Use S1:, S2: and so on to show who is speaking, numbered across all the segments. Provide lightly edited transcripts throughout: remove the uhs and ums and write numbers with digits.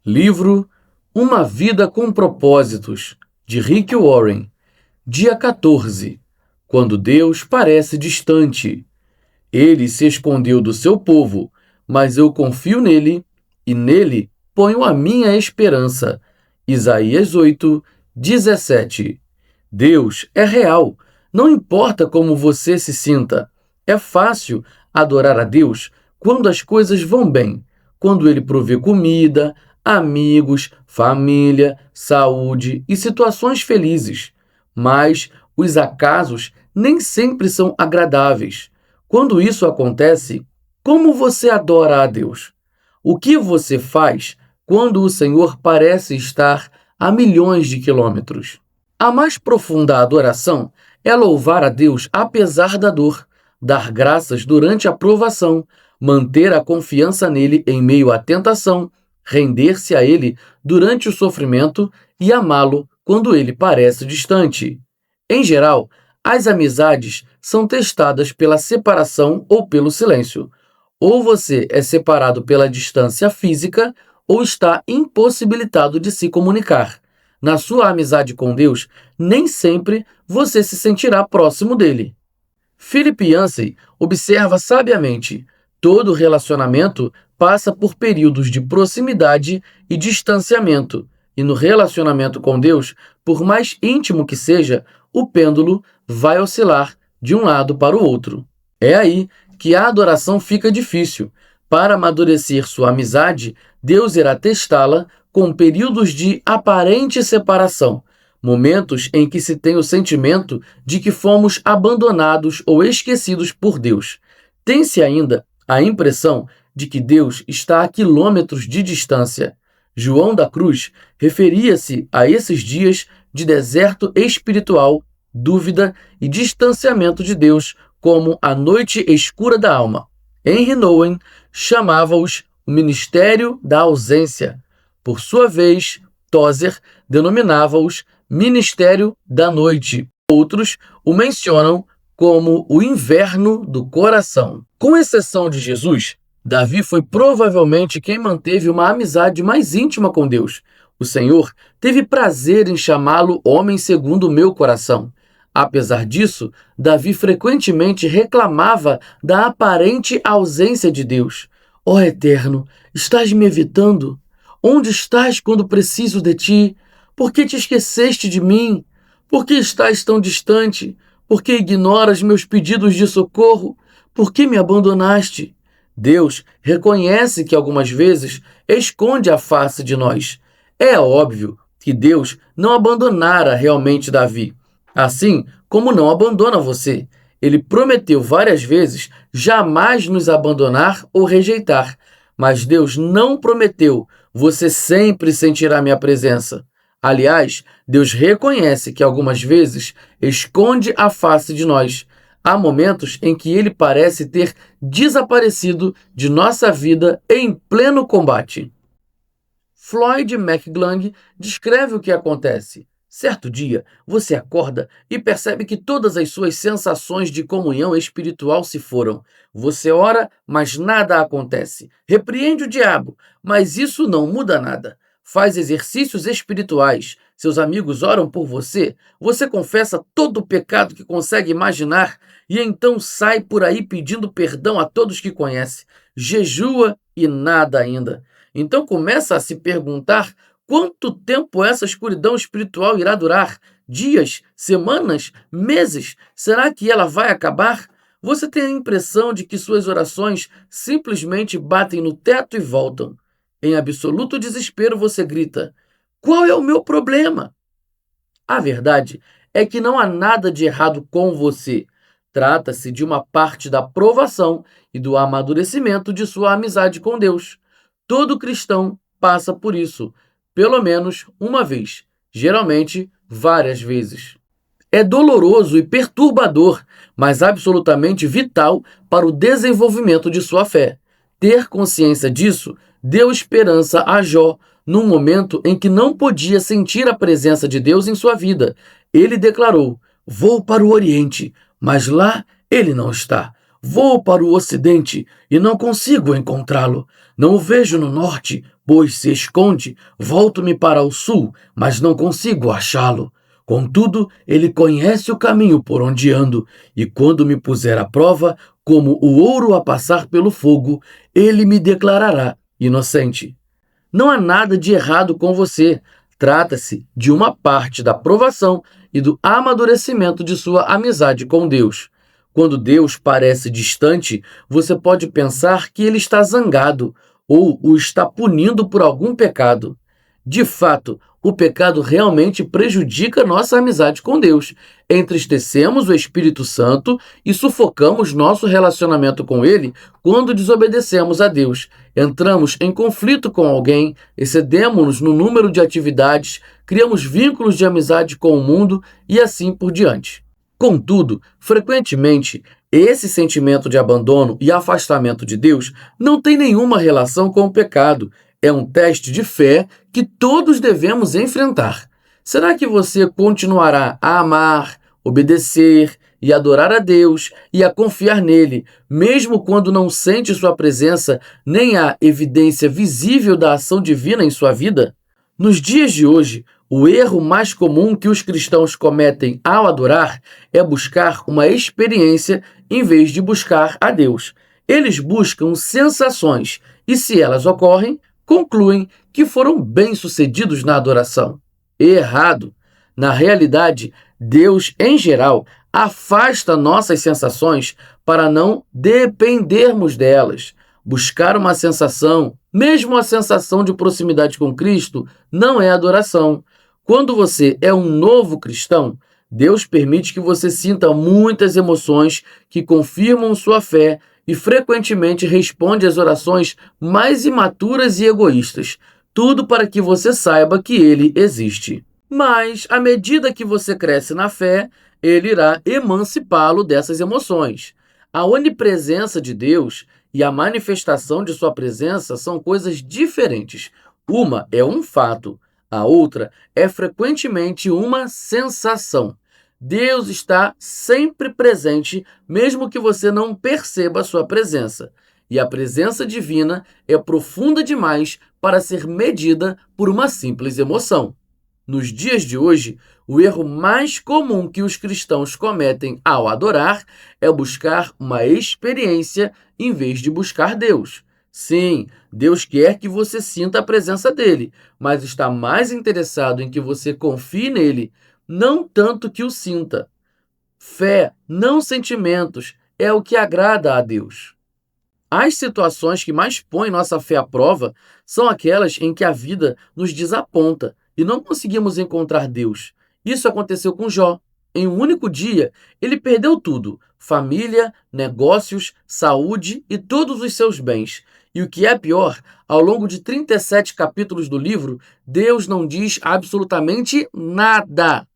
S1: Livro Uma Vida com Propósitos, de Rick Warren. Dia 14. Quando Deus parece distante. Ele se escondeu do seu povo, mas eu confio nele e nele ponho a minha esperança. Isaías 8, 17. Deus é real, não importa como você se sinta. É fácil adorar a Deus quando as coisas vão bem, quando Ele provê comida, amigos, família, saúde e situações felizes. Mas os acasos nem sempre são agradáveis. Quando isso acontece, como você adora a Deus? O que você faz quando o Senhor parece estar a milhões de quilômetros? A mais profunda adoração é louvar a Deus apesar da dor, dar graças durante a provação, manter a confiança nele em meio à tentação, render-se a ele durante o sofrimento e amá-lo quando ele parece distante. Em geral, as amizades são testadas pela separação ou pelo silêncio. Ou você é separado pela distância física ou está impossibilitado de se comunicar. Na sua amizade com Deus, nem sempre você se sentirá próximo dele. Philip Yancey observa sabiamente: todo relacionamento passa por períodos de proximidade e distanciamento, e no relacionamento com Deus, por mais íntimo que seja, o pêndulo vai oscilar de um lado para o outro. É aí que a adoração fica difícil. Para amadurecer sua amizade, Deus irá testá-la com períodos de aparente separação, momentos em que se tem o sentimento de que fomos abandonados ou esquecidos por Deus. Tem-se ainda a impressão de que Deus está a quilômetros de distância. João da Cruz referia-se a esses dias de deserto espiritual, dúvida e distanciamento de Deus como a noite escura da alma. Henry Nouwen chamava-os o ministério da ausência. Por sua vez, Tozer denominava-os ministério da noite. Outros o mencionam como o inverno do coração. Com exceção de Jesus, Davi foi provavelmente quem manteve uma amizade mais íntima com Deus. O Senhor teve prazer em chamá-lo homem segundo o meu coração. Apesar disso, Davi frequentemente reclamava da aparente ausência de Deus. Ó Eterno, estás me evitando? Onde estás quando preciso de ti? Por que te esqueceste de mim? Por que estás tão distante? Por que ignoras meus pedidos de socorro? Por que me abandonaste? Deus reconhece que algumas vezes esconde a face de nós. É óbvio que Deus não abandonara realmente Davi, assim como não abandona você. Ele prometeu várias vezes jamais nos abandonar ou rejeitar, mas Deus não prometeu: você sempre sentirá minha presença. Aliás, Deus reconhece que algumas vezes esconde a face de nós. Há momentos em que ele parece ter desaparecido de nossa vida em pleno combate. Floyd McClung descreve o que acontece. Certo dia, você acorda e percebe que todas as suas sensações de comunhão espiritual se foram. Você ora, mas nada acontece. Repreende o diabo, mas isso não muda nada. Faz exercícios espirituais. Seus amigos oram por você. Você confessa todo o pecado que consegue imaginar e então sai por aí pedindo perdão a todos que conhece. Jejua e nada ainda. Então começa a se perguntar: quanto tempo essa escuridão espiritual irá durar? Dias? Semanas? Meses? Será que ela vai acabar? Você tem a impressão de que suas orações simplesmente batem no teto e voltam. Em absoluto desespero você grita: qual é o meu problema? A verdade é que não há nada de errado com você. Trata-se de uma parte da provação e do amadurecimento de sua amizade com Deus. Todo cristão passa por isso, pelo menos uma vez, geralmente várias vezes. É doloroso e perturbador, mas absolutamente vital para o desenvolvimento de sua fé. Ter consciência disso deu esperança a Jó num momento em que não podia sentir a presença de Deus em sua vida. Ele declarou: vou para o Oriente, mas lá ele não está. Vou para o Ocidente e não consigo encontrá-lo. Não o vejo no Norte, pois se esconde, volto-me para o sul, mas não consigo achá-lo. Contudo, ele conhece o caminho por onde ando, e quando me puser à prova, como o ouro a passar pelo fogo, ele me declarará inocente. Não há nada de errado com você. Trata-se de uma parte da provação e do amadurecimento de sua amizade com Deus. Quando Deus parece distante, você pode pensar que ele está zangado ou o está punindo por algum pecado. De fato, o pecado realmente prejudica nossa amizade com Deus. Entristecemos o Espírito Santo e sufocamos nosso relacionamento com Ele quando desobedecemos a Deus. Entramos em conflito com alguém, excedemos-nos no número de atividades, criamos vínculos de amizade com o mundo e assim por diante. Contudo, frequentemente, esse sentimento de abandono e afastamento de Deus não tem nenhuma relação com o pecado. É um teste de fé que todos devemos enfrentar. Será que você continuará a amar, obedecer e adorar a Deus e a confiar nele, mesmo quando não sente sua presença nem a evidência visível da ação divina em sua vida? Nos dias de hoje, o erro mais comum que os cristãos cometem ao adorar é buscar uma experiência em vez de buscar a Deus. Eles buscam sensações e, se elas ocorrem, concluem que foram bem-sucedidos na adoração. Errado. Na realidade, Deus, em geral, afasta nossas sensações para não dependermos delas. Buscar uma sensação, mesmo a sensação de proximidade com Cristo, não é adoração. Quando você é um novo cristão, Deus permite que você sinta muitas emoções que confirmam sua fé e frequentemente responde às orações mais imaturas e egoístas, tudo para que você saiba que ele existe. Mas, à medida que você cresce na fé, ele irá emancipá-lo dessas emoções. A onipresença de Deus e a manifestação de sua presença são coisas diferentes. Uma é um fato, a outra é frequentemente uma sensação. Deus está sempre presente, mesmo que você não perceba a sua presença. E a presença divina é profunda demais para ser medida por uma simples emoção. Nos dias de hoje, o erro mais comum que os cristãos cometem ao adorar é buscar uma experiência em vez de buscar Deus. Sim, Deus quer que você sinta a presença dele, mas está mais interessado em que você confie nele, não tanto que o sinta. Fé, não sentimentos, é o que agrada a Deus. As situações que mais põem nossa fé à prova são aquelas em que a vida nos desaponta e não conseguimos encontrar Deus. Isso aconteceu com Jó. Em um único dia, ele perdeu tudo: família, negócios, saúde e todos os seus bens. E o que é pior, ao longo de 37 capítulos do livro, Deus não diz absolutamente nada.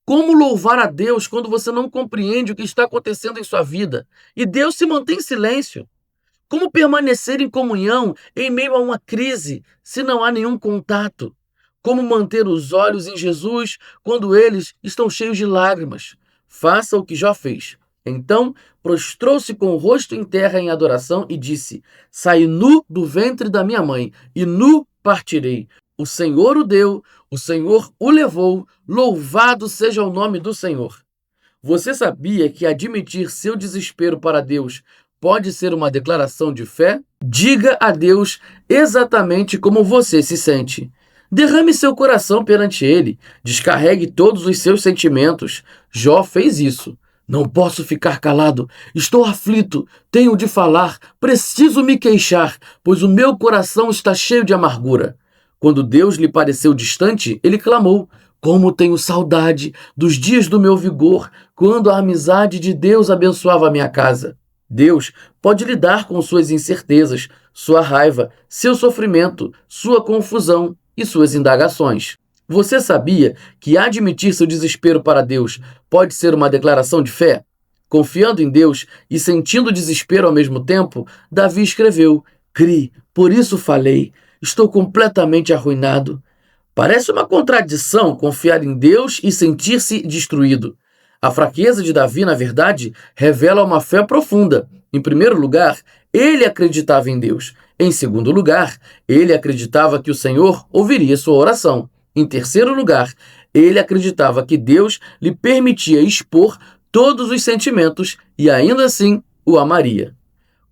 S1: Como louvar a Deus quando você não compreende o que está acontecendo em sua vida? E Deus se mantém em silêncio. Como permanecer em comunhão em meio a uma crise se não há nenhum contato? Como manter os olhos em Jesus quando eles estão cheios de lágrimas? Faça o que Jó fez. Então, prostrou-se com o rosto em terra em adoração e disse: Saí nu do ventre da minha mãe, e nu partirei. O Senhor o deu, o Senhor o levou, louvado seja o nome do Senhor. Você sabia que admitir seu desespero para Deus pode ser uma declaração de fé? Diga a Deus exatamente como você se sente. Derrame seu coração perante Ele. Descarregue todos os seus sentimentos. Jó fez isso. Não posso ficar calado. Estou aflito. Tenho de falar. Preciso me queixar, pois o meu coração está cheio de amargura. Quando Deus lhe pareceu distante, ele clamou: Como tenho saudade dos dias do meu vigor, quando a amizade de Deus abençoava a minha casa. Deus pode lidar com suas incertezas, sua raiva, seu sofrimento, sua confusão e suas indagações. Você sabia que admitir seu desespero para Deus pode ser uma declaração de fé? Confiando em Deus e sentindo desespero ao mesmo tempo, Davi escreveu: Cri, por isso falei, estou completamente arruinado. Parece uma contradição confiar em Deus e sentir-se destruído. A fraqueza de Davi, na verdade, revela uma fé profunda. Em primeiro lugar, ele acreditava em Deus. Em segundo lugar, ele acreditava que o Senhor ouviria sua oração. Em terceiro lugar, ele acreditava que Deus lhe permitia expor todos os sentimentos e ainda assim o amaria.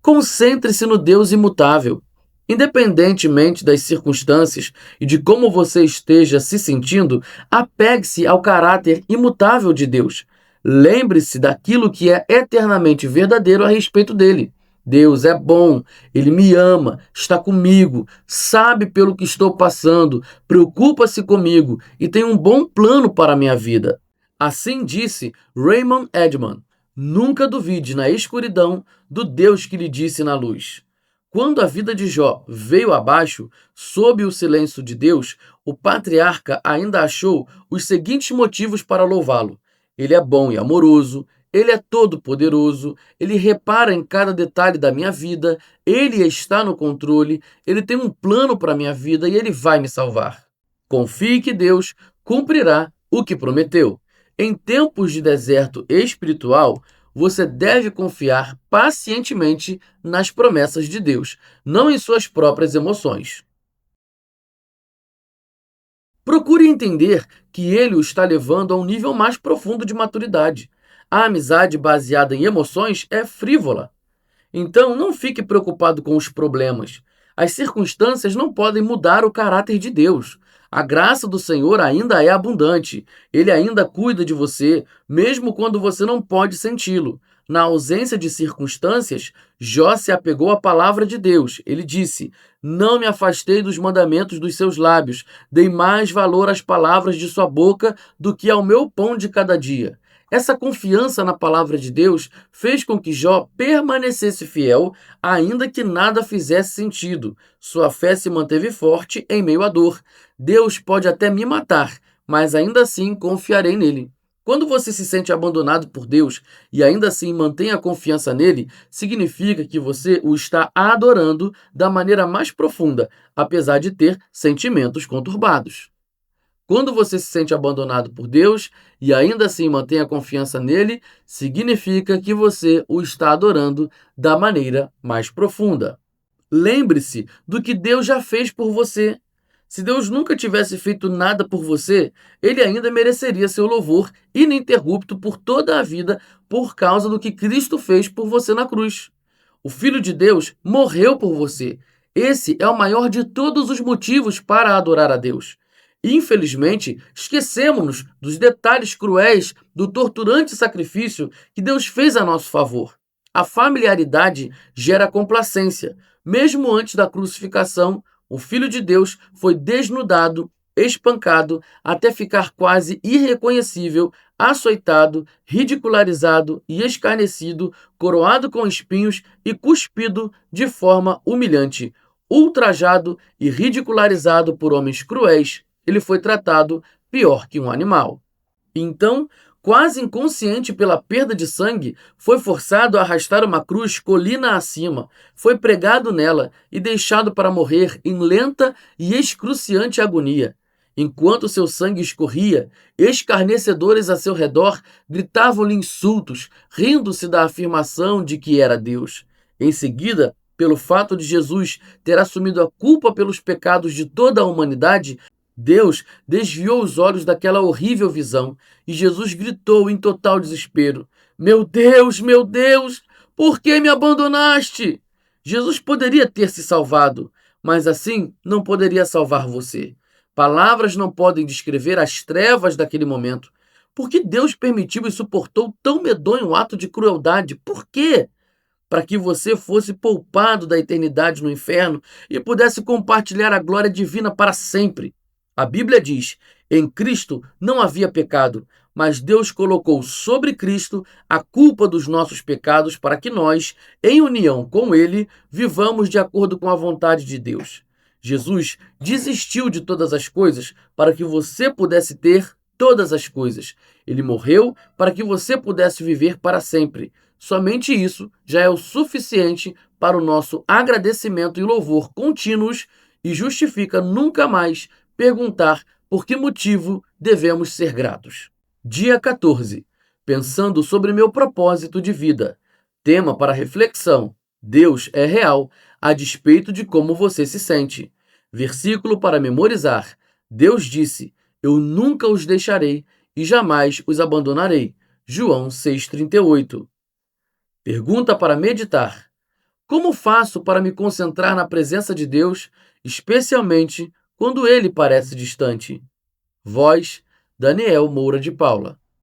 S1: Concentre-se no Deus imutável. Independentemente das circunstâncias e de como você esteja se sentindo, apegue-se ao caráter imutável de Deus. Lembre-se daquilo que é eternamente verdadeiro a respeito dele. Deus é bom, ele me ama, está comigo, sabe pelo que estou passando, preocupa-se comigo e tem um bom plano para a minha vida. Assim disse Raymond Edman. Nunca duvide na escuridão do Deus que lhe disse na luz. Quando a vida de Jó veio abaixo, sob o silêncio de Deus, o patriarca ainda achou os seguintes motivos para louvá-lo. Ele é bom e amoroso, ele é todo-poderoso, ele repara em cada detalhe da minha vida, ele está no controle, ele tem um plano para a minha vida e ele vai me salvar. Confie que Deus cumprirá o que prometeu. Em tempos de deserto espiritual, você deve confiar pacientemente nas promessas de Deus, não em suas próprias emoções. Procure entender que ele o está levando a um nível mais profundo de maturidade. A amizade baseada em emoções é frívola. Então, não fique preocupado com os problemas. As circunstâncias não podem mudar o caráter de Deus. A graça do Senhor ainda é abundante. Ele ainda cuida de você, mesmo quando você não pode senti-lo. Na ausência de circunstâncias, Jó se apegou à palavra de Deus. Ele disse: Não me afastei dos mandamentos dos seus lábios, dei mais valor às palavras de sua boca do que ao meu pão de cada dia. Essa confiança na palavra de Deus fez com que Jó permanecesse fiel, ainda que nada fizesse sentido. Sua fé se manteve forte em meio à dor. Deus pode até me matar, mas ainda assim confiarei nele. Quando você se sente abandonado por Deus e ainda assim mantém a confiança nele, significa que você o está adorando da maneira mais profunda, apesar de ter sentimentos conturbados. Quando você se sente abandonado por Deus e ainda assim mantém a confiança nele, significa que você o está adorando da maneira mais profunda. Lembre-se do que Deus já fez por você. Se Deus nunca tivesse feito nada por você, ele ainda mereceria seu louvor ininterrupto por toda a vida por causa do que Cristo fez por você na cruz. O Filho de Deus morreu por você. Esse é o maior de todos os motivos para adorar a Deus. Infelizmente, esquecemos-nos dos detalhes cruéis do torturante sacrifício que Deus fez a nosso favor. A familiaridade gera complacência. Mesmo antes da crucificação, o Filho de Deus foi desnudado, espancado, até ficar quase irreconhecível, açoitado, ridicularizado e escarnecido, coroado com espinhos e cuspido de forma humilhante. Ultrajado e ridicularizado por homens cruéis, ele foi tratado pior que um animal. Então, quase inconsciente pela perda de sangue, foi forçado a arrastar uma cruz colina acima, foi pregado nela e deixado para morrer em lenta e excruciante agonia. Enquanto seu sangue escorria, escarnecedores a seu redor gritavam-lhe insultos, rindo-se da afirmação de que era Deus. Em seguida, pelo fato de Jesus ter assumido a culpa pelos pecados de toda a humanidade, Deus desviou os olhos daquela horrível visão e Jesus gritou em total desespero: meu Deus, por que me abandonaste?" Jesus poderia ter se salvado, mas assim não poderia salvar você. Palavras não podem descrever as trevas daquele momento. Por que Deus permitiu e suportou tão medonho ato de crueldade? Por quê? Para que você fosse poupado da eternidade no inferno e pudesse compartilhar a glória divina para sempre. A Bíblia diz: em Cristo não havia pecado, mas Deus colocou sobre Cristo a culpa dos nossos pecados para que nós, em união com Ele, vivamos de acordo com a vontade de Deus. Jesus desistiu de todas as coisas para que você pudesse ter todas as coisas. Ele morreu para que você pudesse viver para sempre. Somente isso já é o suficiente para o nosso agradecimento e louvor contínuos e justifica nunca mais perguntar por que motivo devemos ser gratos. Dia 14. Pensando sobre meu propósito de vida. Tema para reflexão: Deus é real, a despeito de como você se sente. Versículo para memorizar. Deus disse: Eu nunca os deixarei e jamais os abandonarei. João 6,38. Pergunta para meditar. Como faço para me concentrar na presença de Deus, especialmente quando ele parece distante? Voz: Daniel Moura de Paula.